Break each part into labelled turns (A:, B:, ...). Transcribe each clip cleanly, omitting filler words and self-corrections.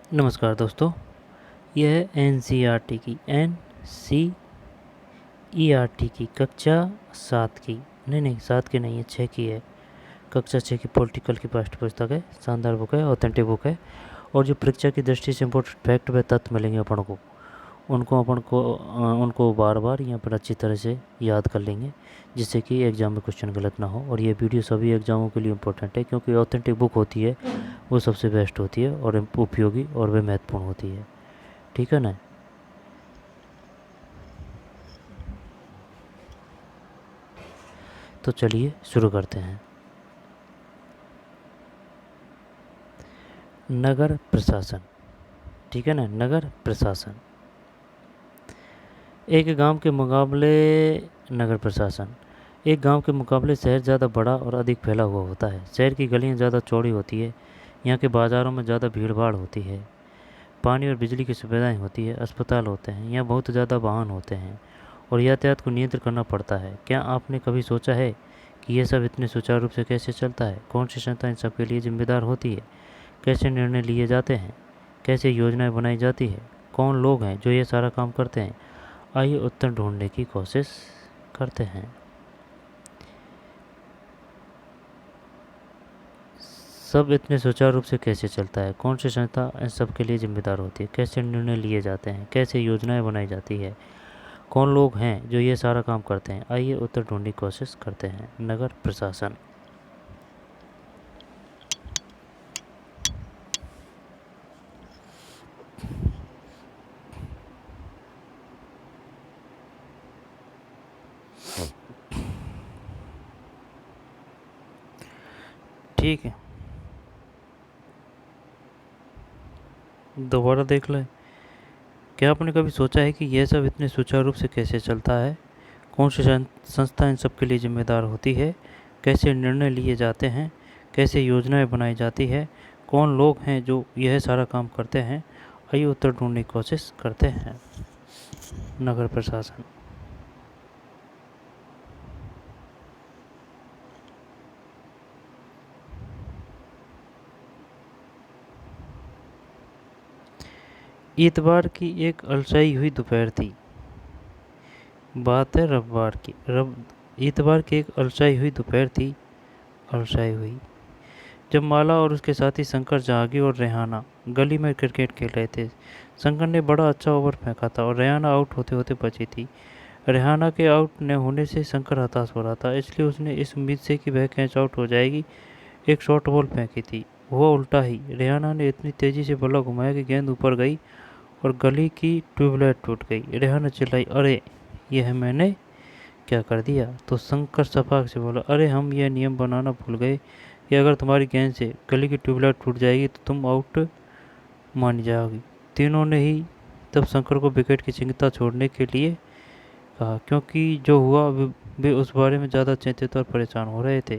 A: नमस्कार दोस्तों, यह है एनसीईआरटी की की कक्षा 7 की नहीं 7 की नहीं है, 6 की है। कक्षा 6 की पॉलिटिकल की पाठ्य पुस्तक है। शानदार बुक है, ऑथेंटिक बुक है। और जो परीक्षा की दृष्टि से इम्पोर्टेंट फैक्ट व तथ्य मिलेंगे उनको बार बार यहाँ पर अच्छी तरह से याद कर लेंगे, जिससे कि एग्ज़ाम में क्वेश्चन गलत ना हो। और ये वीडियो सभी एग्ज़ामों के लिए इम्पोर्टेंट है, क्योंकि ऑथेंटिक बुक होती है वो सबसे बेस्ट होती है और उपयोगी और वे महत्वपूर्ण होती है। ठीक है ना। तो चलिए शुरू करते हैं। नगर प्रशासन। ठीक है ना, नगर प्रशासन। एक गांव के मुकाबले नगर प्रशासन एक गांव के मुकाबले शहर ज़्यादा बड़ा और अधिक फैला हुआ होता है। शहर की गलियां ज़्यादा चौड़ी होती है। यहाँ के बाज़ारों में ज़्यादा भीड़ भाड़ होती है। पानी और बिजली की सुविधाएं होती है। अस्पताल होते हैं। यहाँ बहुत ज़्यादा वाहन होते हैं और यातायात को नियंत्रित करना पड़ता है। क्या आपने कभी सोचा है कि यह सब इतने सुचारू रूप से कैसे चलता है? कौन सी संस्था इन सब के लिए जिम्मेदार होती है? कैसे निर्णय लिए जाते हैं? कैसे योजनाएं बनाई जाती है? कौन लोग हैं जो ये सारा काम करते हैं? आइए उत्तर ढूंढने की कोशिश करते हैं। सब इतने सुचारू रूप से कैसे चलता है? कौन सी संस्था इन सब के लिए जिम्मेदार होती है? कैसे निर्णय लिए जाते हैं? कैसे योजनाएं बनाई जाती है? कौन लोग हैं जो ये सारा काम करते हैं? आइए उत्तर ढूंढने की कोशिश करते हैं। नगर प्रशासन। ठीक है, दोबारा देख लें। क्या आपने कभी सोचा है कि यह सब इतने सुचारू रूप से कैसे चलता है? कौन सी संस्था इन सब के लिए जिम्मेदार होती है? कैसे निर्णय लिए जाते हैं? कैसे योजनाएं बनाई जाती है? कौन लोग हैं जो यह सारा काम करते हैं? आइए उत्तर ढूंढने की कोशिश करते हैं। नगर प्रशासन। इतवार की एक अलसाई हुई दोपहर थी। बात है रविवार की। इतवार की एक अलसाई हुई दोपहर थी। अलसाई हुई जब माला और उसके साथी शंकर जहांगीर और रेहाना गली में क्रिकेट खेल रहे थे। शंकर ने बड़ा अच्छा ओवर फेंका था और रेहाना आउट होते होते बची थी। रेहाना के आउट न होने से शंकर हताश हो रहा था, इसलिए उसने इस उम्मीद से कि वह कैच आउट हो जाएगी एक शॉर्ट बॉल फेंकी थी। हुआ उल्टा ही। रेहाना ने इतनी तेजी से बल्ला घुमाया कि गेंद ऊपर गई और गली की ट्यूबलाइट टूट गई। रेहाना चिल्लाई, अरे यह मैंने क्या कर दिया? तो शंकर सपाक से बोला, अरे हम यह नियम बनाना भूल गए कि अगर तुम्हारी गेंद से गली की ट्यूबलाइट टूट जाएगी तो तुम आउट मान जाओगी। तीनों ने ही तब शंकर को विकेट की चिंता छोड़ने के लिए कहा, क्योंकि जो हुआ वे उस बारे में ज़्यादा चिंतित और परेशान हो रहे थे।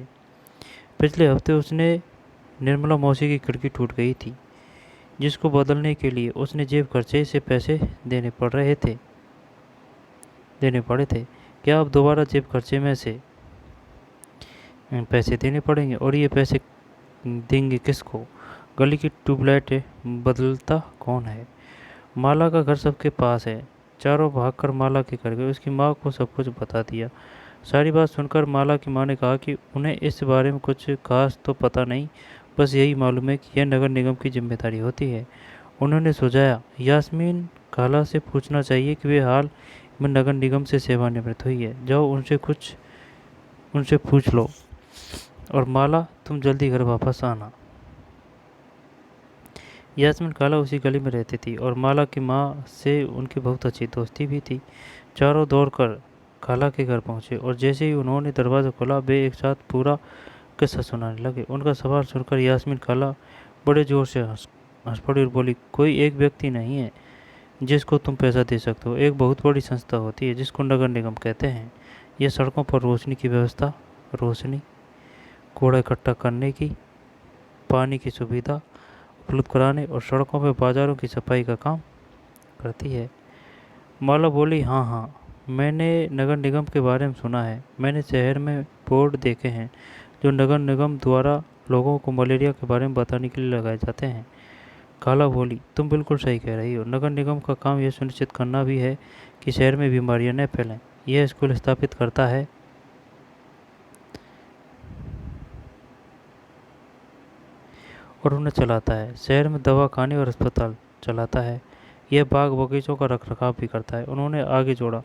A: पिछले हफ्ते उसने निर्मला मौसी की खिड़की टूट गई थी, जिसको बदलने के लिए उसने जेब खर्चे से पैसे देने पड़े थे। क्या अब दोबारा जेब खर्चे में से पैसे देने पड़ेंगे? और ये पैसे देंगे किसको? गली की ट्यूबलाइट बदलता कौन है? माला का घर सबके पास है। चारों भागकर माला के घर गए। उसकी माँ को सब कुछ बता दिया। सारी बात सुनकर माला की माँ ने कहा कि उन्हें इस बारे में कुछ खास तो पता नहीं, बस यही मालूम है कि यह नगर निगम की जिम्मेदारी होती है। उन्होंने सुझाया, यास्मीन खाला से पूछना चाहिए कि वे हाल में नगर निगम से सेवानिवृत्त हुई है। जाओ उनसे पूछ लो। और माला, तुम जल्दी घर वापस आना। यास्मीन खाला उसी गली में रहती थी और माला की माँ से उनकी बहुत अच्छी दोस्ती भी थी। चारों दौड़कर खाला के घर पहुंचे और जैसे ही उन्होंने दरवाज़ा खोला वे एक साथ पूरा किस्सा सुनाने लगे। उनका सवाल सुनकर यास्मीन खाला बड़े जोर से हंस पड़ी और बोली, कोई एक व्यक्ति नहीं है जिसको तुम पैसा दे सकते हो। एक बहुत बड़ी संस्था होती है जिसको नगर निगम कहते हैं। यह सड़कों पर रोशनी की व्यवस्था, रोशनी, कूड़ा इकट्ठा करने की, पानी की सुविधा उपलब्ध कराने और सड़कों में बाजारों की सफाई का काम करती है। माला बोली, हाँ हाँ, मैंने नगर निगम के बारे में सुना है। मैंने शहर में बोर्ड देखे हैं जो नगर निगम द्वारा लोगों को मलेरिया के बारे में बताने के लिए लगाए जाते हैं। खाला बोली, तुम बिल्कुल सही कह रही हो। नगर निगम का काम यह सुनिश्चित करना भी है कि शहर में बीमारियां न फैलें। यह स्कूल स्थापित करता है और उन्हें चलाता है। शहर में दवा खाने और अस्पताल चलाता है। यह बाग बगीचों का रखरखाव भी करता है। उन्होंने आगे जोड़ा,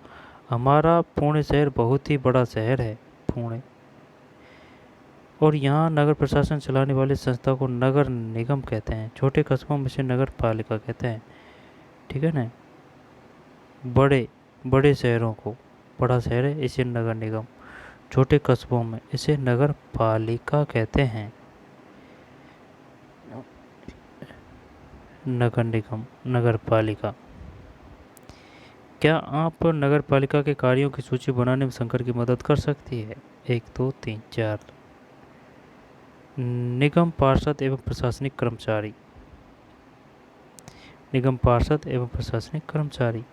A: हमारा पुणे शहर बहुत ही बड़ा शहर है, पुणे, और यहाँ नगर प्रशासन चलाने वाली संस्था को नगर निगम कहते हैं। छोटे कस्बों में से नगर पालिका कहते हैं। ठीक है ना। बड़े बड़े शहरों को, बड़ा शहर है इसे नगर निगम, छोटे कस्बों में इसे नगर पालिका कहते हैं। नगर निगम, नगर पालिका। क्या आप नगर पालिका के कार्यों की सूची बनाने में शंकर की मदद कर सकती है? 1 2 3 4। निगम पार्षद एवं प्रशासनिक कर्मचारी। निगम पार्षद एवं प्रशासनिक कर्मचारी।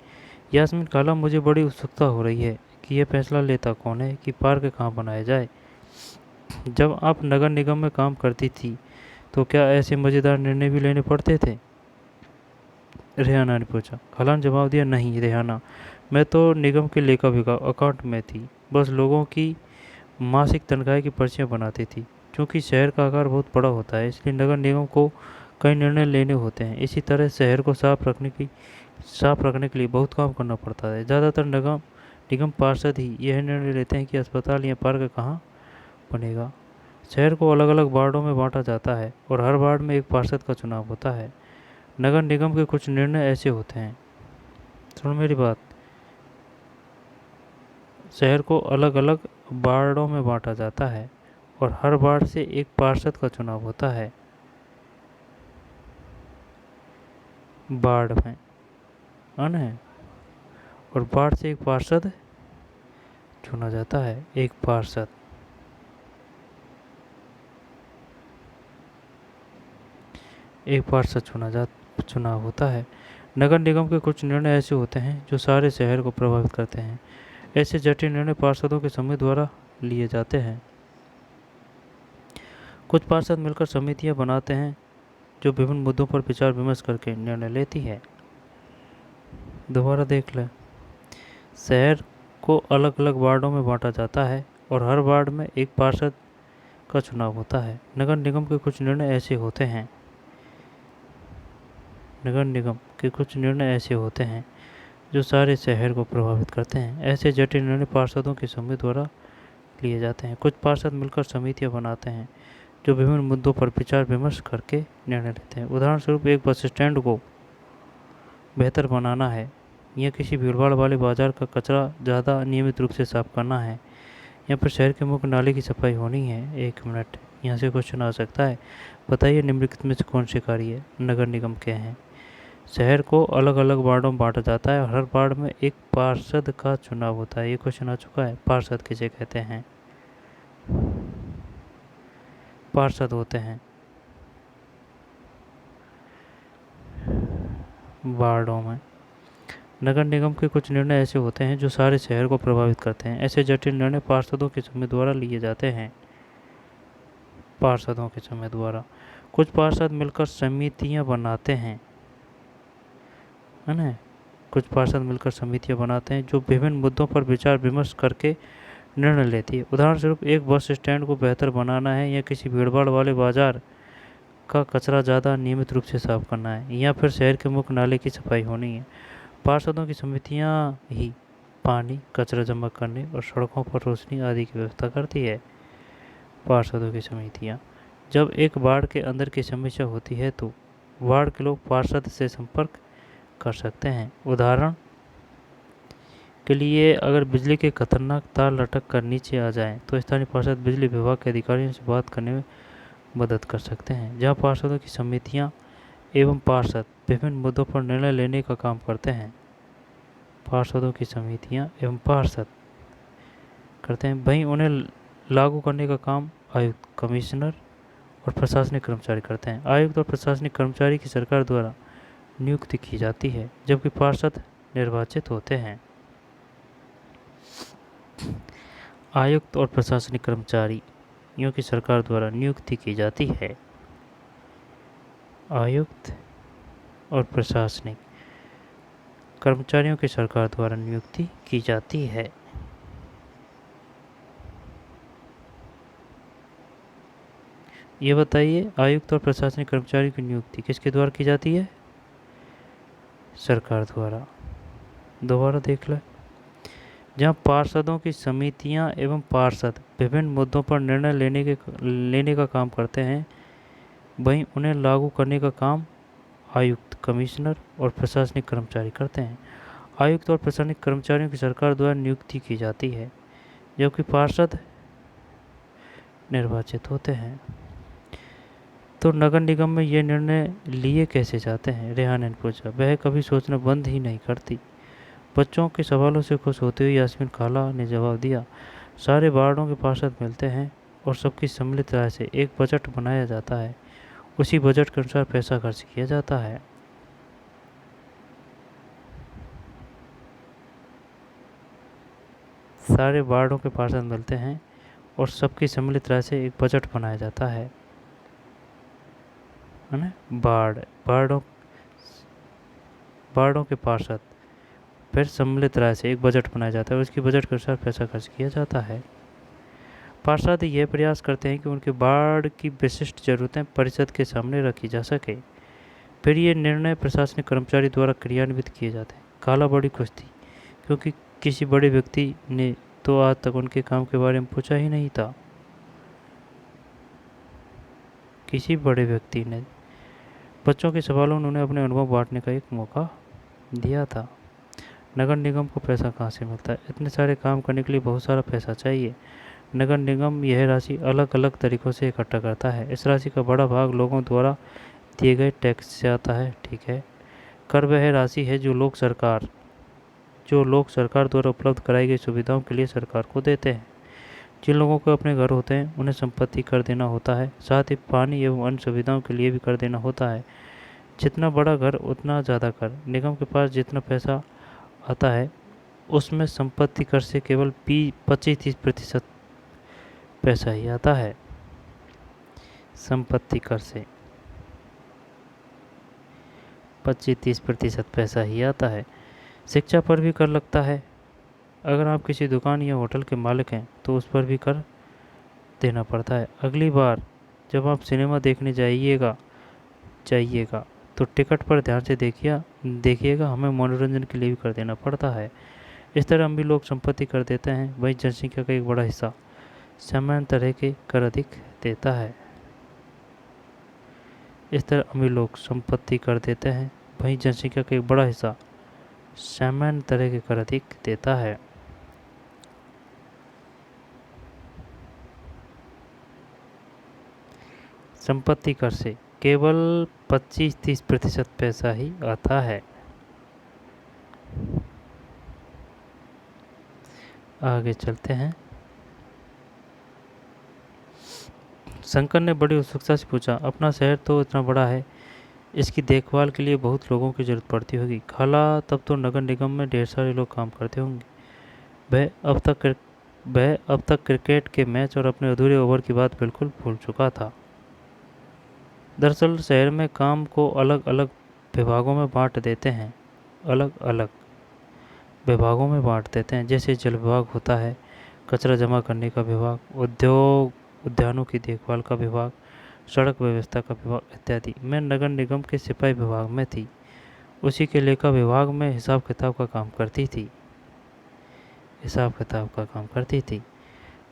A: यास्मीन खाला, मुझे बड़ी उत्सुकता हो रही है कि यह फैसला लेता कौन है कि पार्क कहाँ बनाया जाए। जब आप नगर निगम में काम करती थी तो क्या ऐसे मज़ेदार निर्णय भी लेने पड़ते थे? रेहाना ने पूछा। खाला ने जवाब दिया, नहीं रेहाना, मैं तो निगम के लेखा अकाउंट में थी, बस लोगों की मासिक तनख्वाह की पर्चियाँ बनाती थी। क्योंकि शहर का आकार बहुत बड़ा होता है इसलिए नगर निगम को कई निर्णय लेने होते हैं। इसी तरह शहर को साफ रखने के लिए बहुत काम करना पड़ता है। ज़्यादातर निगम पार्षद ही यह निर्णय लेते हैं कि अस्पताल या पार्क कहाँ बनेगा। शहर को अलग अलग वार्डों में बांटा जाता है और हर वार्ड में एक पार्षद का चुनाव होता है। नगर निगम के कुछ निर्णय ऐसे होते हैं, सुन मेरी बात, शहर को अलग अलग वार्डों में बांटा जाता है और हर वार्ड से एक पार्षद का चुनाव होता है। वार्ड में है और वार्ड से एक पार्षद चुना जाता है, एक पार्षद। एक पार्षद चुनाव होता है। नगर निगम के कुछ निर्णय ऐसे होते हैं जो सारे शहर को प्रभावित करते हैं। ऐसे जटिल निर्णय पार्षदों के समूह द्वारा लिए जाते हैं। कुछ पार्षद मिलकर समितियां बनाते हैं जो विभिन्न मुद्दों पर विचार विमर्श करके निर्णय लेती है। दोबारा देख लें। शहर को अलग अलग वार्डों में बांटा जाता है और हर वार्ड में एक पार्षद का चुनाव होता है। नगर निगम के कुछ निर्णय ऐसे होते हैं जो सारे शहर को प्रभावित करते हैं। ऐसे जटिल निर्णय पार्षदों के समूह द्वारा लिए जाते हैं। कुछ पार्षद मिलकर समितियां बनाते हैं जो विभिन्न मुद्दों पर विचार विमर्श करके निर्णय लेते हैं। उदाहरण स्वरूप, एक बस स्टैंड को बेहतर बनाना है, या किसी भीड़भाड़ वाले बाजार का कचरा ज़्यादा नियमित रूप से साफ करना है, या फिर शहर के मुख्य नाले की सफाई होनी है। 1 मिनट, यहाँ से क्वेश्चन आ सकता है। बताइए निम्नलिखित में से कौन से कार्य नगर निगम के हैं? शहर को अलग अलग वार्डों में बांटा जाता है और हर वार्ड में एक पार्षद का चुनाव होता है। ये क्वेश्चन आ चुका है। पार्षद किसे कहते हैं? पार्षद होते हैं वार्डों में। नगर निगम के कुछ निर्णय ऐसे होते हैं जो सारे शहर को प्रभावित करते हैं। ऐसे जटिल निर्णय पार्षदों के समूह द्वारा लिए जाते हैं। पार्षदों के समूह द्वारा। कुछ पार्षद मिलकर समितियां बनाते हैं, है ना। कुछ पार्षद मिलकर समितियां बनाते हैं जो विभिन्न मुद्दों पर विचार विमर्श करके निर्णय लेती है। उदाहरण स्वरूप, एक बस स्टैंड को बेहतर बनाना है, या किसी भीड़भाड़ वाले बाजार का कचरा ज़्यादा नियमित रूप से साफ करना है, या फिर शहर के मुख्य नाले की सफाई होनी है। पार्षदों की समितियां ही पानी, कचरा जमा करने और सड़कों पर रोशनी आदि की व्यवस्था करती है। पार्षदों की समितियां। जब एक वार्ड के अंदर की समस्या होती है तो वार्ड के लोग पार्षद से संपर्क कर सकते हैं। उदाहरण के लिए, अगर बिजली के खतरनाक तार लटक कर नीचे आ जाएं, तो स्थानीय पार्षद बिजली विभाग के अधिकारियों से बात करने में मदद कर सकते हैं। जहां पार्षदों की समितियां एवं पार्षद विभिन्न मुद्दों पर निर्णय लेने का काम करते हैं। पार्षदों की समितियां एवं पार्षद करते हैं, वहीं उन्हें लागू करने का काम आयुक्त, कमिश्नर और प्रशासनिक कर्मचारी करते हैं। आयुक्त और प्रशासनिक कर्मचारी की सरकार द्वारा नियुक्ति की जाती है, जबकि पार्षद निर्वाचित होते हैं। आयुक्त और प्रशासनिक कर्मचारियों की सरकार द्वारा नियुक्ति की जाती है। आयुक्त और प्रशासनिक कर्मचारियों की सरकार द्वारा नियुक्ति की जाती है। ये बताइए, आयुक्त और प्रशासनिक कर्मचारियों की नियुक्ति किसके द्वारा की जाती है? सरकार द्वारा। दोबारा देख लें। जहाँ पार्षदों की समितियाँ एवं पार्षद विभिन्न मुद्दों पर निर्णय लेने का काम करते हैं, वहीं उन्हें लागू करने का काम आयुक्त, कमिश्नर और प्रशासनिक कर्मचारी करते हैं। आयुक्त और प्रशासनिक कर्मचारियों की सरकार द्वारा नियुक्ति की जाती है, जबकि पार्षद निर्वाचित होते हैं। तो नगर निगम में ये निर्णय लिए कैसे जाते हैं? रेहान ने पूछा। वह कभी सोचना बंद ही नहीं करती। बच्चों के सवालों से खुश होते हुए यास्मीन खाला ने जवाब दिया। सारे वार्डों के पार्षद मिलते हैं और सबकी सम्मिलित राय से एक बजट बनाया जाता है। उसी बजट के अनुसार पैसा खर्च किया जाता है। सारे वार्डों के पार्षद मिलते हैं और सबकी सम्मिलित राय से एक बजट बनाया जाता है ना। वार्डों के पार्षद फिर सम्मिलित राय से एक बजट बनाया जाता है और उसकी बजट के अनुसार पैसा खर्च किया जाता है। पार्षद यह प्रयास करते हैं कि उनके वार्ड की विशिष्ट जरूरतें परिषद के सामने रखी जा सके। फिर ये निर्णय प्रशासनिक कर्मचारी द्वारा क्रियान्वित किए जाते हैं। खाला बड़ी खुश थी, क्योंकि किसी बड़े व्यक्ति ने तो आज तक उनके काम के बारे में पूछा ही नहीं था। किसी बड़े व्यक्ति ने बच्चों के सवालों में उन्हें अपने अनुभव बांटने का एक मौका दिया था। नगर निगम को पैसा कहाँ से मिलता है? इतने सारे काम करने के लिए बहुत सारा पैसा चाहिए। नगर निगम यह राशि अलग अलग तरीक़ों से इकट्ठा करता है। इस राशि का बड़ा भाग लोगों द्वारा दिए गए टैक्स से आता है। ठीक है। कर वह राशि है जो लोक सरकार द्वारा उपलब्ध कराई गई सुविधाओं के लिए सरकार को देते हैं। जिन लोगों को अपने घर होते हैं उन्हें संपत्ति कर देना होता है। साथ ही पानी एवं अन्य सुविधाओं के लिए भी कर देना होता है। जितना बड़ा घर उतना ज़्यादा कर। निगम के पास जितना पैसा आता है उसमें संपत्ति कर से केवल 25-30% पैसा ही आता है। संपत्ति कर से 25-30% पैसा ही आता है। शिक्षा पर भी कर लगता है। अगर आप किसी दुकान या होटल के मालिक हैं तो उस पर भी कर देना पड़ता है। अगली बार जब आप सिनेमा देखने जाइएगा तो टिकट पर ध्यान से देखिएगा, हमें मनोरंजन के लिए भी कर देना पड़ता है। इस तरह अमीर लोग संपत्ति कर देते हैं, वहीं जनसंख्या का एक बड़ा हिस्सा सामान्य तरह के कर अधिक देता है। इस तरह अमीर लोग संपत्ति कर देते हैं, वहीं जनसंख्या का एक बड़ा हिस्सा सामान्य तरह के कर अधिक देता है। संपत्ति कर से केवल 25-30% पैसा ही आता है। आगे चलते हैं। शंकर ने बड़ी उत्सुकता से पूछा, अपना शहर तो इतना बड़ा है, इसकी देखभाल के लिए बहुत लोगों की ज़रूरत पड़ती होगी। खाला, तब तो नगर निगम में ढेर सारे लोग काम करते होंगे। वह अब तक क्रिकेट के मैच और अपने अधूरे ओवर की बात बिल्कुल भूल चुका था। दरअसल शहर में काम को अलग अलग विभागों में बांट देते हैं। जैसे जल विभाग होता है, कचरा जमा करने का विभाग, उद्यानों की देखभाल का विभाग, सड़क व्यवस्था का विभाग इत्यादि। मैं नगर निगम के सिपाही विभाग में थी, उसी के लेखा विभाग में हिसाब किताब का काम करती थी।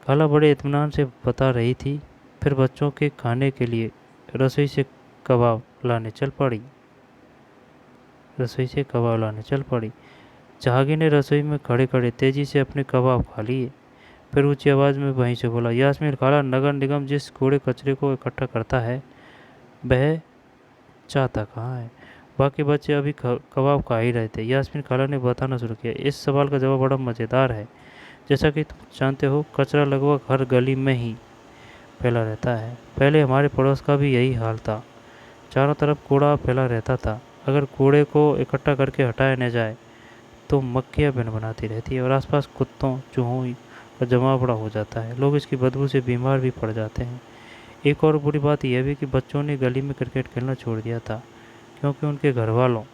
A: खाला बड़े इत्मीनान से बता रही थी। फिर बच्चों के खाने के लिए रसोई से कबाब लाने चल पड़ी। जहांगीर ने रसोई में खड़े खड़े तेजी से अपने कबाब खा लिए। फिर ऊंची आवाज़ में वहीं से बोला, यास्मीन खाला, नगर निगम जिस कूड़े कचरे को इकट्ठा करता है वह चाहता कहाँ है? बाकी बच्चे अभी कबाब खा ही रहे थे। यास्मीन खाला ने बताना शुरू किया। इस सवाल का जवाब बड़ा मज़ेदार है। जैसा कि तुम जानते हो, कचरा लगभग हर गली में ही फैला रहता है। पहले हमारे पड़ोस का भी यही हाल था। चारों तरफ कूड़ा फैला रहता था। अगर कूड़े को इकट्ठा करके हटाया न जाए तो मक्खियाँ बनाती रहती है और आसपास कुत्तों चूहों का जमाव बड़ा हो जाता है। लोग इसकी बदबू से बीमार भी पड़ जाते हैं। एक और बुरी बात यह भी कि बच्चों ने गली में क्रिकेट खेलना छोड़ दिया था, क्योंकि उनके घर वालों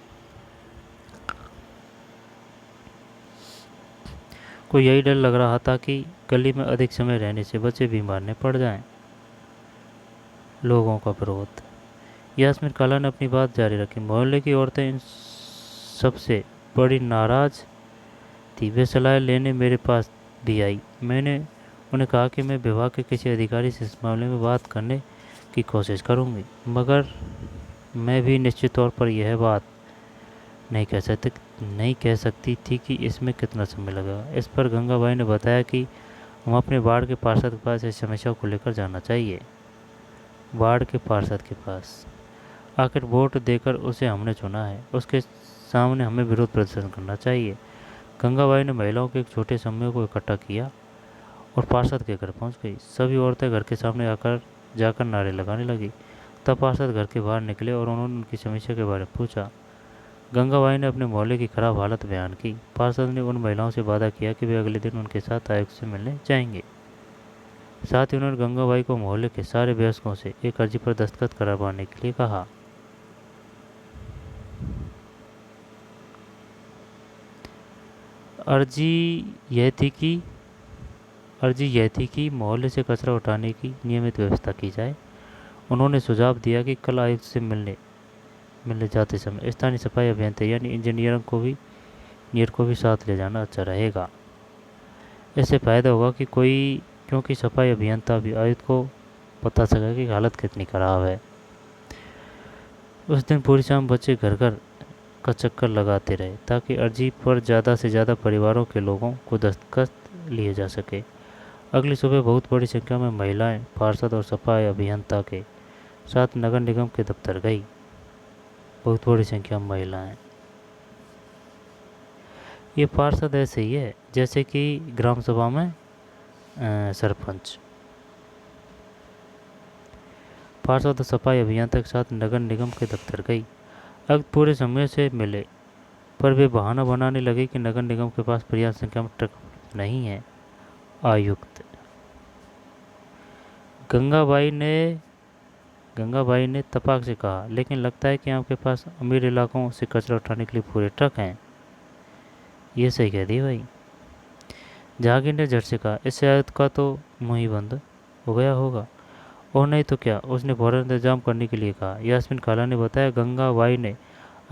A: को यही डर लग रहा था कि गली में अधिक समय रहने से बच्चे बीमार न पड़ जाएं। लोगों का विरोध। यास्मीन खाला ने अपनी बात जारी रखी। मोहल्ले की औरतें इन सबसे बड़ी नाराज थी। वे सलाह लेने मेरे पास भी आई। मैंने उन्हें कहा कि मैं विभाग के किसी अधिकारी से इस मामले में बात करने की कोशिश करूंगी, मगर मैं भी निश्चित तौर पर यह बात नहीं कह सकती थी कि इसमें कितना समय लगेगा। इस पर गंगाबाई ने बताया कि हम अपने वार्ड के पार्षद के पास इस समस्या को लेकर जाना चाहिए। वार्ड के पार्षद के पास? आखिर वोट देकर उसे हमने चुना है, उसके सामने हमें विरोध प्रदर्शन करना चाहिए। गंगाबाई ने महिलाओं के एक छोटे समूह को इकट्ठा किया और पार्षद के घर पहुंच गई। सभी औरतें घर के सामने जाकर नारे लगाने लगी। तब पार्षद घर के बाहर निकले और उन्होंने उनकी समस्या के बारे में पूछा। गंगाबाई ने अपने मोहल्ले की खराब हालत बयान की। पार्षद ने उन महिलाओं से वादा किया कि वे अगले दिन उनके साथ आयुक्त से मिलने जाएंगे। साथ ही उन्होंने गंगाबाई को मोहल्ले के सारे वयस्कों से एक अर्जी पर दस्तखत करवाने के लिए कहा। अर्जी यह थी कि मोहल्ले से कचरा उठाने की नियमित व्यवस्था की जाए। उन्होंने सुझाव दिया कि कल आयुक्त से मिलने जाते समय स्थानीय सफाई अभियंता यानी इंजीनियर को भी साथ ले जाना अच्छा रहेगा। इससे फायदा होगा क्योंकि सफाई अभियंता भी आयुक्त को पता चलेगा कि हालत कितनी खराब है। उस दिन पूरी शाम बच्चे घर घर का चक्कर लगाते रहे ताकि अर्जी पर ज़्यादा से ज़्यादा परिवारों के लोगों को दस्तखत लिए जा सके। अगली सुबह बहुत बड़ी संख्या में महिलाएं पार्षद और सफाई अभियंता के साथ नगर निगम के दफ्तर गई। बहुत बड़ी संख्या में महिलाएं। ये पार्षद ऐसे ही है जैसे कि ग्राम सभा में सरपंच। पार्षद और सफाई अभियंता के साथ नगर निगम के दफ्तर गई। अब पूरे समय से मिले, पर वे बहाना बनाने लगे कि नगर निगम के पास पर्याप्त संख्या में ट्रक नहीं है। आयुक्त गंगाबाई ने तपाक से कहा, लेकिन लगता है कि आपके पास अमीर इलाकों से कचरा उठाने के लिए पूरे ट्रक हैं। ये सही कह दी भाई। जहांगीर ने झट से कहा, इससे आयुक्त का तो मुंह ही बंद हो गया होगा। और नहीं तो क्या, उसने फौरन इंतजाम करने के लिए कहा। यास्मीन खाला ने बताया, गंगाबाई ने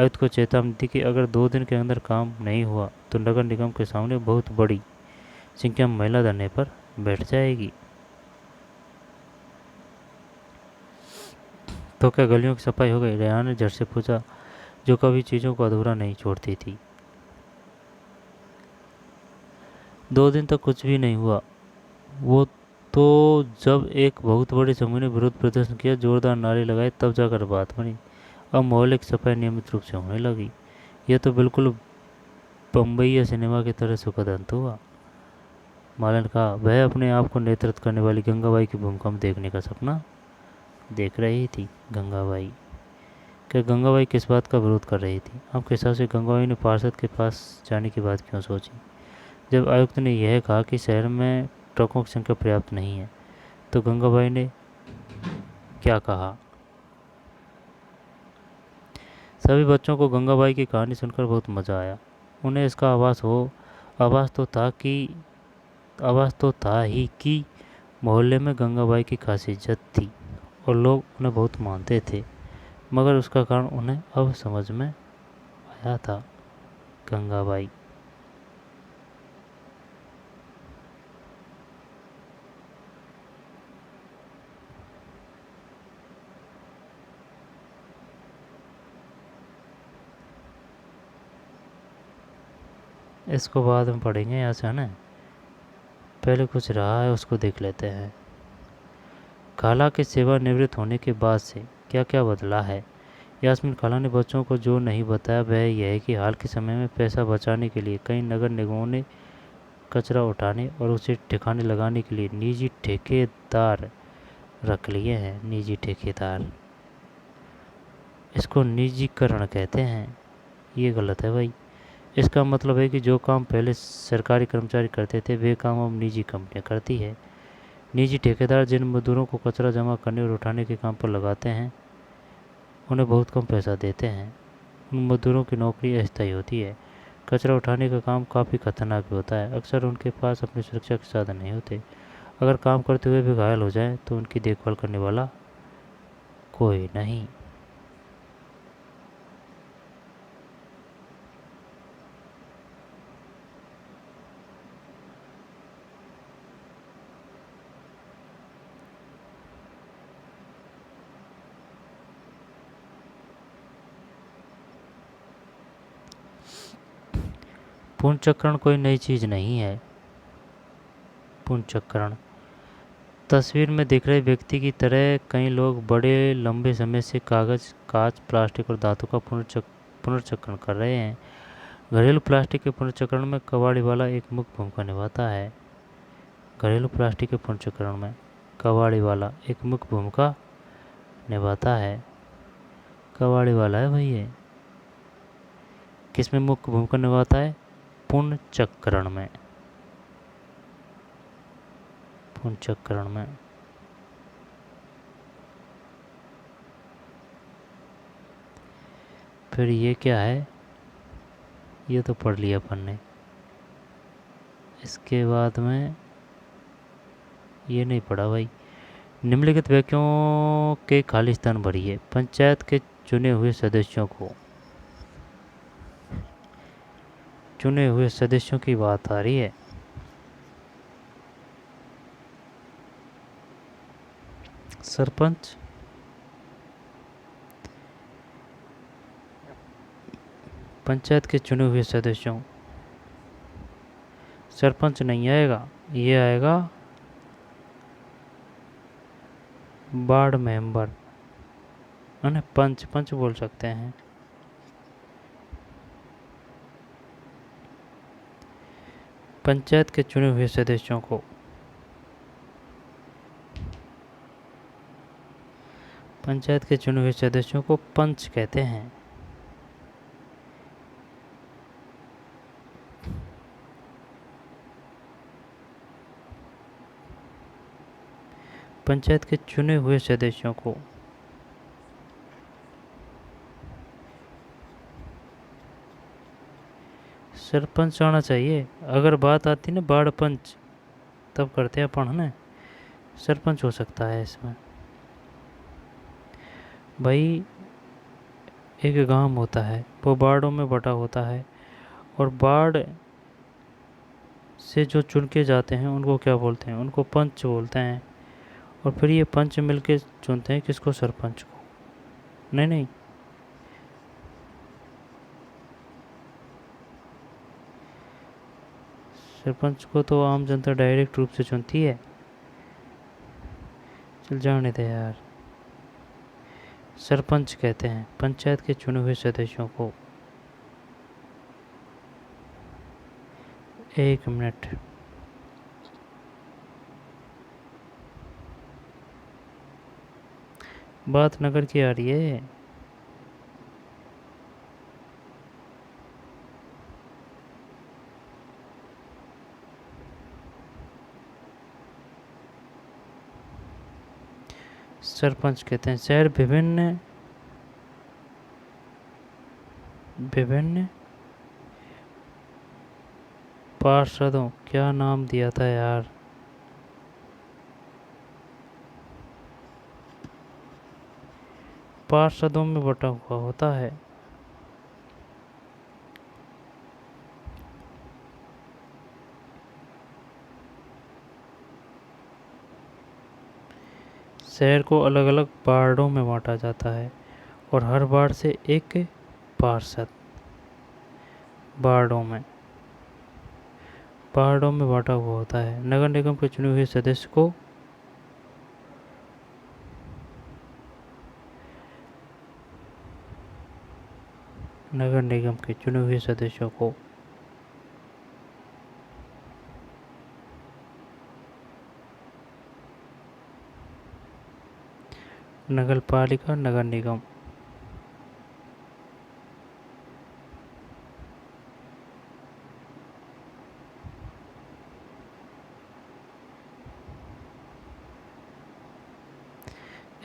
A: आयुक्त को चेतावनी दी कि अगर 2 दिन के अंदर काम नहीं हुआ तो नगर निगम के सामने बहुत बड़ी संख्या में महिला धरने पर बैठ जाएगी। तो क्या गलियों की सफाई हो गई? रेहान ने झट से पूछा, जो कभी चीज़ों को अधूरा नहीं छोड़ती थी। 2 दिन तक कुछ भी नहीं हुआ। वो तो जब एक बहुत बड़े समूह ने विरोध प्रदर्शन किया, जोरदार नारे लगाए, तब जाकर बात बनी। अब मोहल्ले की सफाई नियमित रूप से होने लगी। यह तो बिल्कुल बम्बई या सिनेमा की तरह सुखद अंत हुआ। माला ने कहा, वह अपने आप को नेतृत्व करने वाली गंगाबाई की भूमिका में देखने का सपना देख रही थी। गंगाबाई क्या गंगाबाई किस बात का विरोध कर रही थी? आपके हिसाब से गंगाबाई ने पार्षद के पास जाने की बात क्यों सोची? जब आयुक्त ने यह कहा कि शहर में ट्रकों की संख्या पर्याप्त नहीं है, तो गंगाबाई ने क्या कहा? सभी बच्चों को गंगाबाई की कहानी सुनकर बहुत मज़ा आया। उन्हें इसका आवाज़ तो था ही कि मोहल्ले में गंगाबाई की खासी इज्जत थी और लोग उन्हें बहुत मानते थे, मगर उसका कारण उन्हें अब समझ में आया था। गंगाबाई इसको बाद में पढ़ेंगे यहाँ से, है ना। पहले कुछ रहा है उसको देख लेते हैं। खाला के सेवानिवृत्त होने के बाद से क्या क्या बदला है? यास्मीन खाला ने बच्चों को जो नहीं बताया वह यह है कि हाल के समय में पैसा बचाने के लिए कई नगर निगमों ने कचरा उठाने और उसे ठिकाने लगाने के लिए निजी ठेकेदार रख लिए हैं। निजी ठेकेदार, इसको निजीकरण कहते हैं। ये गलत है भाई। इसका मतलब है कि जो काम पहले सरकारी कर्मचारी करते थे वे काम अब निजी कंपनियां करती है। निजी ठेकेदार जिन मजदूरों को कचरा जमा करने और उठाने के काम पर लगाते हैं उन्हें बहुत कम पैसा देते हैं। उन मजदूरों की नौकरी अस्थायी होती है। कचरा उठाने का काम काफ़ी खतरनाक भी होता है। अक्सर उनके पास अपनी सुरक्षा के साधन नहीं होते। अगर काम करते हुए भी घायल हो जाएं तो उनकी देखभाल करने वाला कोई नहीं। पुनर्चक्रण कोई नई चीज़ नहीं है। पुनर्चक्रण तस्वीर में दिख रहे व्यक्ति की तरह कई लोग बड़े लंबे समय से कागज़, कांच, प्लास्टिक और धातु का पुनर्चक्रण कर रहे हैं। घरेलू प्लास्टिक के पुनर्चक्रण में कबाड़ी वाला एक मुख्य भूमिका निभाता है। घरेलू प्लास्टिक के पुनर्चक्रण में कबाड़ी वाला एक मुख्य भूमिका निभाता है। कबाड़ी वाला है भाई ये। किस में मुख्य भूमिका निभाता है? पुनर्चक्रण में। पुनर्चक्रण में फिर ये क्या है? ये तो पढ़ लिया अपन ने। इसके बाद में ये नहीं पढ़ा भाई। निम्नलिखित व्यक्तियों के खाली स्थान भरिए। पंचायत के चुने हुए सदस्यों को, चुने हुए सदस्यों की बात आ रही है। सरपंच, पंचायत के चुने हुए सदस्यों, सरपंच नहीं आएगा, ये आएगा वार्ड मेंबर, उन्हें पंच पंच बोल सकते हैं। पंचायत के चुने हुए सदस्यों को, पंचायत के चुने हुए सदस्यों को पंच कहते हैं। पंचायत के चुने हुए सदस्यों को सरपंच आना चाहिए। अगर बात आती ना वार्ड पंच, तब करते हैं अपन, है ना। सरपंच हो सकता है इसमें। भाई एक गांव होता है, वो वार्डों में बटा होता है, और वार्ड से जो चुन के जाते हैं उनको क्या बोलते हैं? उनको पंच बोलते हैं। और फिर ये पंच मिलके चुनते हैं किसको? सरपंच को। नहीं नहीं, सरपंच को तो आम जनता डायरेक्ट रूप से चुनती है। चल जाने दे यार। सरपंच कहते हैं पंचायत के चुने हुए सदस्यों को। एक मिनट, बात नगर की आ रही है। सरपंच कहते हैं शहर विभिन्न विभिन्न पार्षदों, क्या नाम दिया था यार? पार्षदों में बटा हुआ होता है। शहर को अलग अलग वार्डों में बांटा जाता है और हर वार्ड से एक पार्षद वार्डों में बांटा हुआ होता है। नगर निगम के चुने हुए सदस्य को नगर निगम के चुने हुए सदस्यों को नगर पालिका, नगर निगम,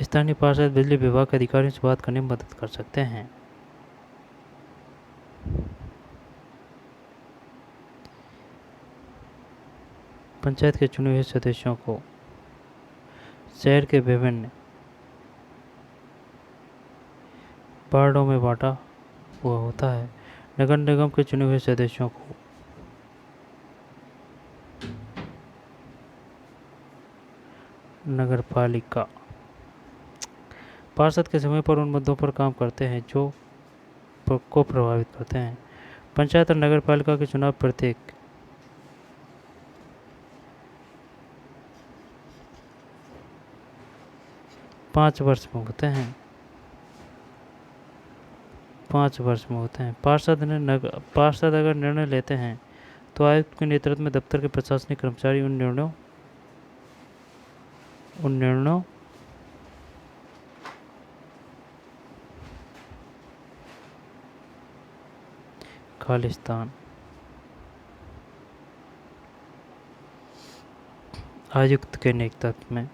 A: स्थानीय पार्षद बिजली विभाग के अधिकारियों से बात करने में मदद कर सकते हैं। पंचायत के चुने हुए सदस्यों को शहर के विभिन्न वार्डों में बांटा हुआ होता है। नगर निगम के चुने हुए सदस्यों को नगर पालिका पार्षद के समय पर उन मुद्दों पर काम करते हैं जो को प्रभावित करते हैं। पंचायत और नगर पालिका के चुनाव प्रत्येक 5 वर्ष में होते हैं। 5 वर्ष में होते हैं। पार्षद अगर निर्णय लेते हैं तो आयुक्त के नेतृत्व में दफ्तर के प्रशासनिक कर्मचारी उन निर्णयों खालिस्तान आयुक्त के नेतृत्व में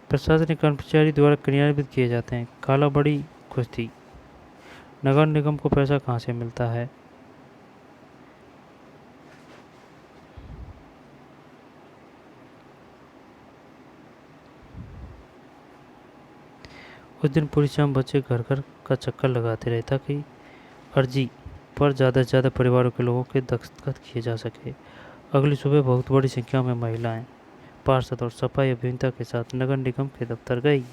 A: प्रशासनिक कर्मचारी द्वारा क्रियान्वित किए जाते हैं। काला बड़ी कुश्ती। नगर निगम को पैसा कहाँ से मिलता है? उस दिन पूरी शाम बच्चे घर घर का चक्कर लगाते रहे ताकि अर्जी पर ज़्यादा से ज़्यादा परिवारों के लोगों के दस्तखत किए जा सके। अगली सुबह बहुत बड़ी संख्या में महिलाएं पार्षद और सफाई अभियंता के साथ नगर निगम के दफ्तर गई।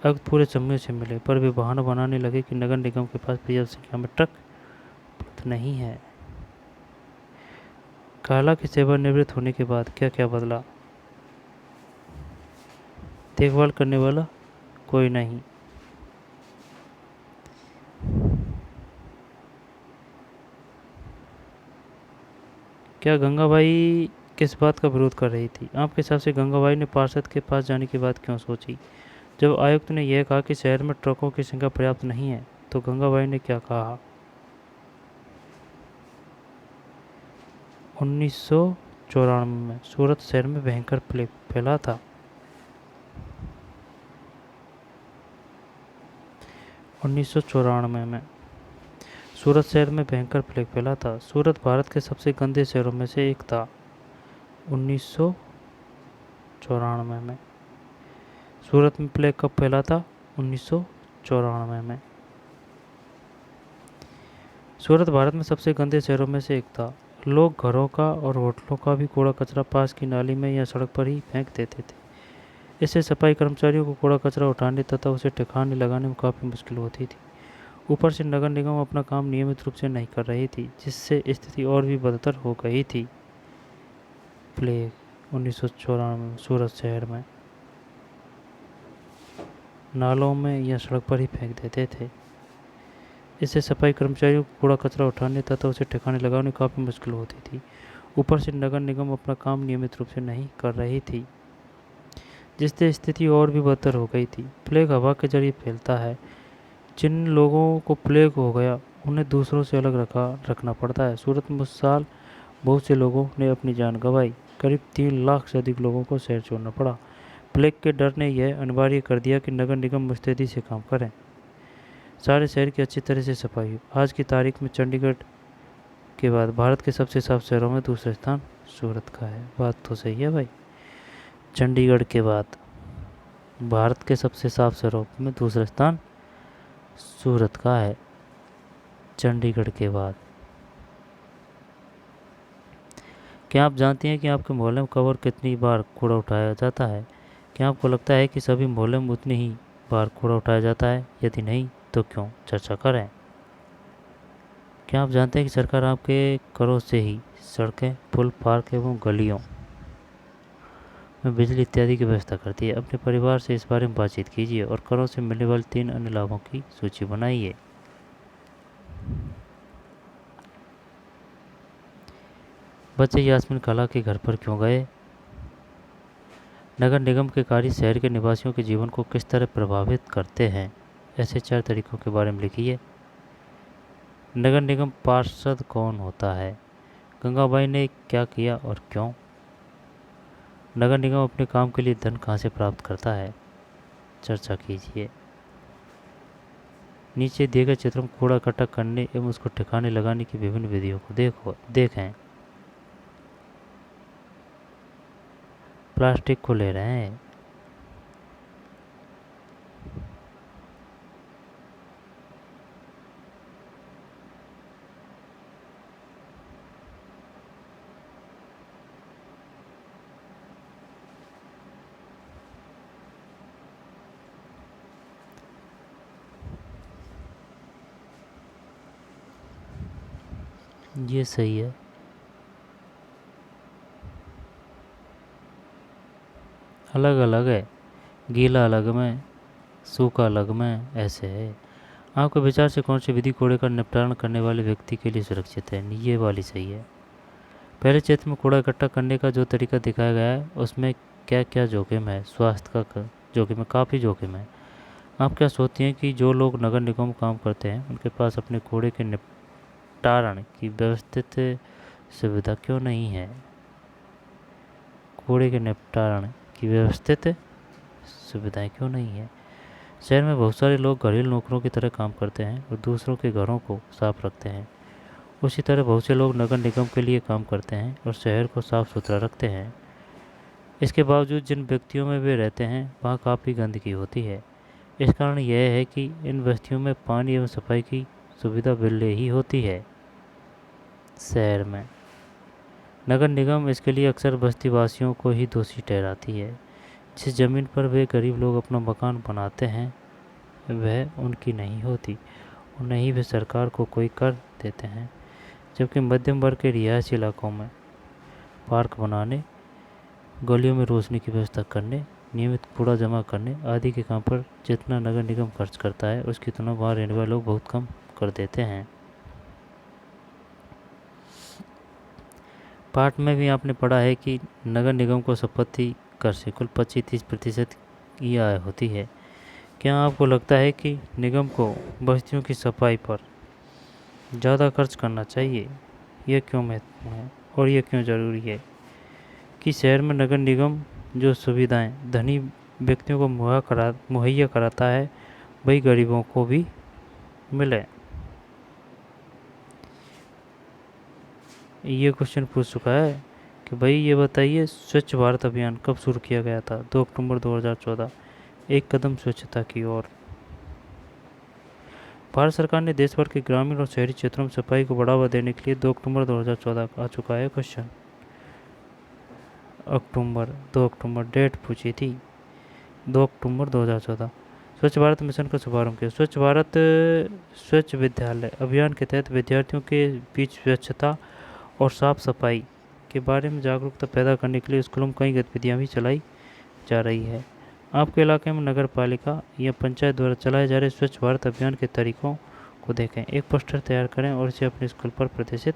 A: आयुक्त पूरे समूह से मिले पर वे बहाना बनाने लगे कि नगर निगम के पास पर्याप्त संख्या में ट्रक उपलब्ध नहीं है। काला की सेवानिवृत्त होने के बाद क्या क्या बदला? देखभाल करने वाला कोई नहीं। क्या गंगाबाई किस बात का विरोध कर रही थी? आपके हिसाब से गंगाबाई ने पार्षद के पास जाने की बात क्यों सोची? जब आयुक्त ने यह कहा कि शहर में ट्रकों की संख्या पर्याप्त नहीं है तो गंगाबाई ने क्या कहा? 1994 में सूरत शहर में भयंकर प्लेग फैला था। 1994 में सूरत शहर में भयंकर प्लेग फैला था। सूरत भारत के सबसे गंदे शहरों में से एक था। 1994 में सूरत में प्लेग कब फैला था? 1994 में। सूरत भारत में सबसे गंदे शहरों में से एक था। लोग घरों का और होटलों का भी कूड़ा कचरा पास की नाली में या सड़क पर ही फेंक देते थे। इससे सफाई कर्मचारियों को कूड़ा कचरा उठाने तथा उसे ठिकाने लगाने में काफ़ी मुश्किल होती थी। ऊपर से नगर निगम अपना काम नियमित रूप से नहीं कर रही थी, जिससे स्थिति और भी बदतर हो गई थी। प्लेग 1994 में सूरत शहर में नालों में या सड़क पर ही फेंक देते थे। इससे सफाई कर्मचारियों को कूड़ा कचरा उठाने तथा उसे ठिकाने लगाने में काफ़ी मुश्किल होती थी। ऊपर से नगर निगम अपना काम नियमित रूप से नहीं कर रही थी, जिससे स्थिति और भी बदतर हो गई थी। प्लेग हवा के जरिए फैलता है। जिन लोगों को प्लेग हो गया उन्हें दूसरों से अलग रखना पड़ता है। सूरत में उस साल बहुत से लोगों ने अपनी जान गंवाई। करीब 3 लाख से अधिक लोगों को शहर छोड़ना पड़ा। प्लेग के डर ने यह अनिवार्य कर दिया कि नगर निगम मुस्तैदी से काम करें। सारे शहर की अच्छी तरह से सफाई हो। आज की तारीख में चंडीगढ़ के बाद भारत के सबसे साफ शहरों में दूसरा स्थान सूरत का है। बात तो सही है भाई। चंडीगढ़ के बाद भारत के सबसे साफ शहरों में दूसरा स्थान सूरत का है। चंडीगढ़ के बाद। क्या आप जानते हैं कि आपके मोहल्ले में कब और कितनी बार कूड़ा उठाया जाता है? क्या आपको लगता है कि सभी मोहल्ले में उतनी ही बार कूड़ा उठाया जाता है? यदि नहीं तो क्यों? चर्चा करें। क्या आप जानते हैं कि सरकार आपके करों से ही सड़कें, पुल, पार्क एवं गलियों में बिजली इत्यादि की व्यवस्था करती है? अपने परिवार से इस बारे में बातचीत कीजिए और करों से मिलने वाले 3 अन्य लाभों की सूची बनाइए। बच्चे यास्मीन खाला के घर पर क्यों गए? नगर निगम के कार्य शहर के निवासियों के जीवन को किस तरह प्रभावित करते हैं, ऐसे 4 तरीकों के बारे में लिखिए। नगर निगम पार्षद कौन होता है? गंगाबाई ने क्या किया और क्यों? नगर निगम अपने काम के लिए धन कहाँ से प्राप्त करता है? चर्चा कीजिए। नीचे दिए गए चित्र में कूड़ा इकट्ठा करने एवं उसको ठिकाने लगाने की विभिन्न विधियों को देखें। प्लास्टिक को ले रहे हैं। ये सही है। अलग अलग है, गीला अलग में, सूखा अलग में, ऐसे है। आपके विचार से कौन सी विधि कूड़े का निपटान करने वाले व्यक्ति के लिए सुरक्षित है? ये वाली सही है। पहले चित्र में कूड़ा इकट्ठा करने का जो तरीका दिखाया गया है उसमें क्या क्या जोखिम है? स्वास्थ्य का जोखिम है, काफ़ी जोखिम है। आप क्या सोचती हैं कि जो लोग नगर निगम में काम करते हैं उनके पास अपने कूड़े के निपटारण की व्यवस्थित सुविधा क्यों नहीं है? कूड़े के निपटारण की व्यवस्थित सुविधाएं क्यों नहीं है? शहर में बहुत सारे लोग घरेलू नौकरों की तरह काम करते हैं और दूसरों के घरों को साफ रखते हैं। उसी तरह बहुत से लोग नगर निगम के लिए काम करते हैं और शहर को साफ सुथरा रखते हैं। इसके बावजूद जिन व्यक्तियों में वे रहते हैं वहाँ काफ़ी गंदगी होती है। इस कारण यह है कि इन बस्तियों में पानी एवं सफाई की सुविधा विरले ही होती है। शहर में नगर निगम इसके लिए अक्सर बस्ती वासियों को ही दोषी ठहराती है। जिस ज़मीन पर वे गरीब लोग अपना मकान बनाते हैं वह उनकी नहीं होती और न ही वे सरकार को कोई कर देते हैं। जबकि मध्यम वर्ग के रिहायशी इलाकों में पार्क बनाने, गलियों में रोशनी की व्यवस्था करने, नियमित कूड़ा जमा करने आदि के काम पर जितना नगर निगम खर्च करता है उसकी तुलना वहाँ रहने वाले लोग बहुत कम कर देते हैं। पाठ में भी आपने पढ़ा है कि नगर निगम को संपत्ति कर से कुल 25-30% की आय होती है। क्या आपको लगता है कि निगम को बस्तियों की सफाई पर ज़्यादा खर्च करना चाहिए? यह क्यों महत्वपूर्ण है और यह क्यों ज़रूरी है कि शहर में नगर निगम जो सुविधाएं धनी व्यक्तियों को मुहैया कराता है वही गरीबों को भी मिले? ये क्वेश्चन पूछ चुका है कि भाई ये बताइए स्वच्छ भारत अभियान कब शुरू किया गया था? 2 अक्टूबर 2014। एक कदम स्वच्छता की ओर। भारत सरकार ने देश भर के ग्रामीण और शहरी क्षेत्रों में सफाई को बढ़ावा देने के लिए 2 अक्टूबर 2014 आ चुका है क्वेश्चन। 2 अक्टूबर डेट पूछी थी। 2 अक्टूबर 2014 स्वच्छ भारत मिशन का शुभारंभ किया। स्वच्छ भारत स्वच्छ विद्यालय अभियान के तहत विद्यार्थियों के बीच स्वच्छता और साफ सफाई के बारे में जागरूकता पैदा करने के लिए स्कूलों में कई गतिविधियाँ भी चलाई जा रही है। आपके इलाके में नगर पालिका या पंचायत द्वारा चलाए जा रहे स्वच्छ भारत अभियान के तरीकों को देखें। एक पोस्टर तैयार करें और इसे अपने स्कूल पर प्रदर्शित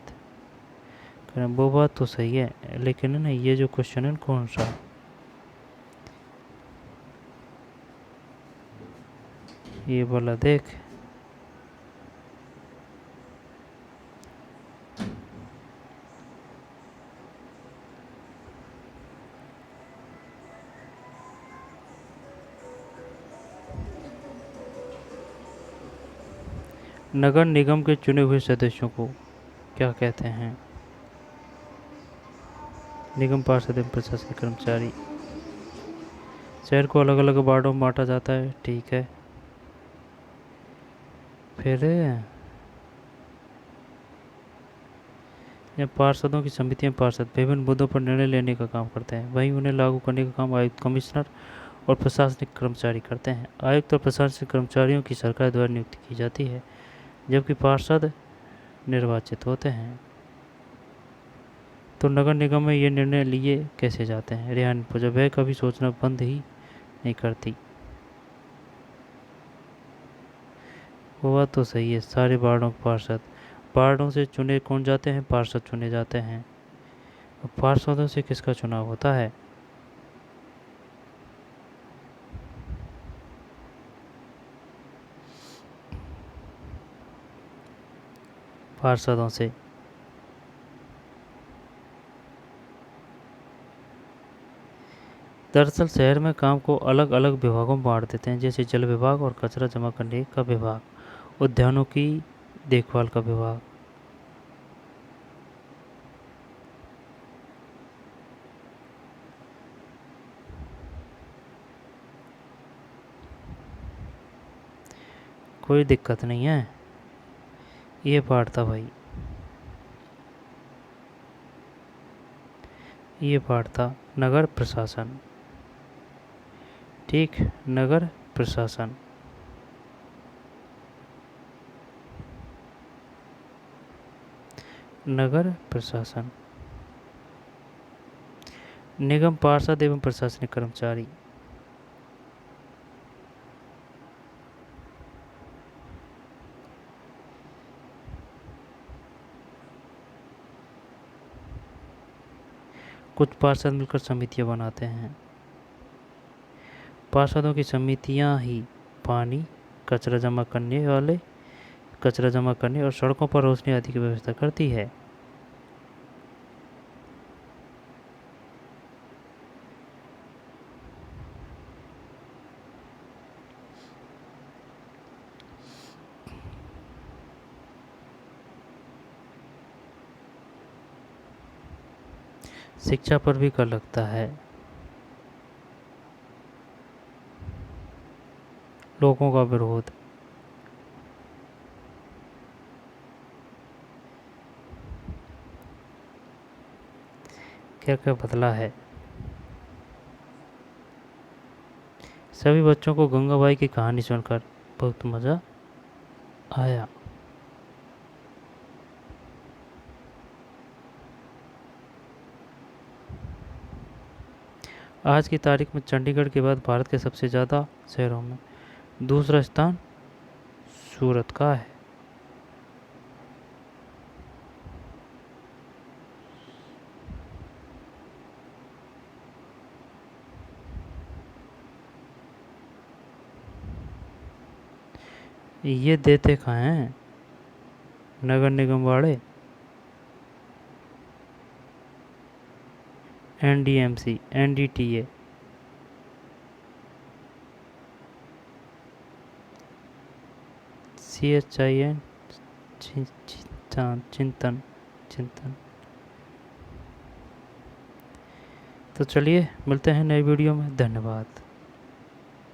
A: करें। वो बात तो सही है, लेकिन ना ये जो क्वेश्चन है कौन सा? ये वाला देख। नगर निगम के चुने हुए सदस्यों को क्या कहते हैं? निगम पार्षद एवं प्रशासनिक कर्मचारी। शहर को अलग अलग वार्डों में बांटा जाता है, ठीक है। फिर पार्षदों की समितियां पार्षद विभिन्न मुद्दों पर निर्णय लेने का काम करते हैं, वहीं उन्हें लागू करने का काम आयुक्त, कमिश्नर और प्रशासनिक कर्मचारी करते हैं। आयुक्त और प्रशासनिक कर्मचारियों की सरकार द्वारा नियुक्ति की जाती है, जबकि पार्षद निर्वाचित होते हैं। तो नगर निगम में ये निर्णय लिए कैसे जाते हैं? रेहान पूछा। वह कभी सोचना बंद ही नहीं करती। वो बात तो सही है। सारे वार्डों के पार्षद, वार्डों से चुने कौन जाते हैं? पार्षद चुने जाते हैं। पार्षदों से किसका चुनाव होता है? पार्षदों से। दरअसल शहर में काम को अलग अलग विभागों में बांट देते हैं, जैसे जल विभाग और कचरा जमा करने का विभाग, उद्यानों की देखभाल का विभाग। कोई दिक्कत नहीं है, ये पार्ट था भाई, ये पार्ट था नगर प्रशासन। ठीक, नगर प्रशासन। नगर प्रशासन, निगम पार्षद एवं प्रशासनिक कर्मचारी। कुछ पार्षद मिलकर समितियां बनाते हैं। पार्षदों की समितियां ही पानी, कचरा जमा करने और सड़कों पर रोशनी आदि की व्यवस्था करती है। शिक्षा पर भी कर लगता है। लोगों का विरोध। क्या क्या बदला है। सभी बच्चों को गंगाबाई की कहानी सुनकर बहुत मज़ा आया। आज की तारीख में चंडीगढ़ के बाद भारत के सबसे ज़्यादा शहरों में दूसरा स्थान सूरत का है। ये देते कहाँ हैं नगर निगम वाले। NDMC, NDTA, CHIN, चिंतन चिंतन। तो चलिए मिलते हैं नई वीडियो में। धन्यवाद।